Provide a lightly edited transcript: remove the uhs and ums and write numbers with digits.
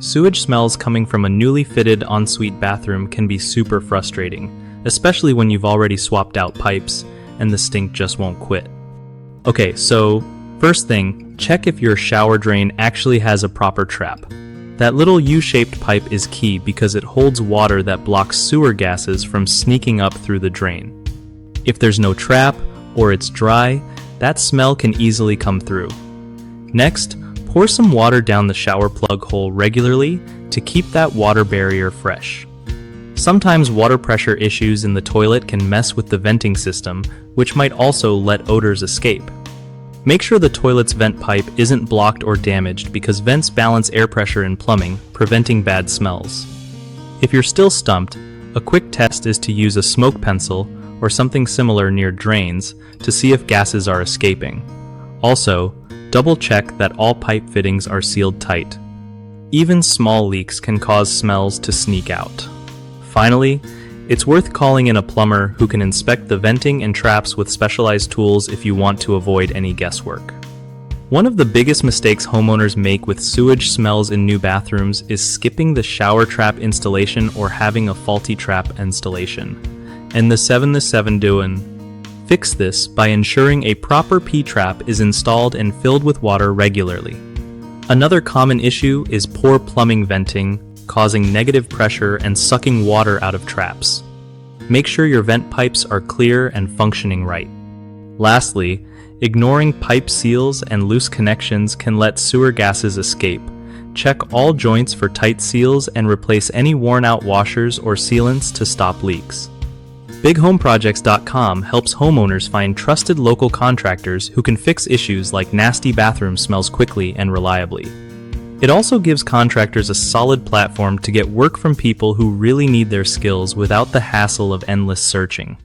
Sewage smells coming from a newly fitted ensuite bathroom can be super frustrating, especially when you've already swapped out pipes and the stink just won't quit. Okay, so first thing, check if your shower drain actually has a proper trap. That little U-shaped pipe is key because it holds water that blocks sewer gases from sneaking up through the drain. If there's no trap, or it's dry, that smell can easily come through. Next, pour some water down the shower plug hole regularly to keep that water barrier fresh. Sometimes water pressure issues in the toilet can mess with the venting system, which might also let odors escape. Make sure the toilet's vent pipe isn't blocked or damaged because vents balance air pressure in plumbing, preventing bad smells. If you're still stumped, a quick test is to use a smoke pencil or something similar near drains to see if gases are escaping. Also, double check that all pipe fittings are sealed tight. Even small leaks can cause smells to sneak out. Finally, it's worth calling in a plumber who can inspect the venting and traps with specialized tools if you want to avoid any guesswork. One of the biggest mistakes homeowners make with sewage smells in new bathrooms is skipping the shower trap installation or having a faulty trap installation. And the 7 doing. Fix this by ensuring a proper P-trap is installed and filled with water regularly. Another common issue is poor plumbing venting, causing negative pressure and sucking water out of traps. Make sure your vent pipes are clear and functioning right. Lastly, ignoring pipe seals and loose connections can let sewer gases escape. Check all joints for tight seals and replace any worn-out washers or sealants to stop leaks. BigHomeProjects.com helps homeowners find trusted local contractors who can fix issues like nasty bathroom smells quickly and reliably. It also gives contractors a solid platform to get work from people who really need their skills without the hassle of endless searching.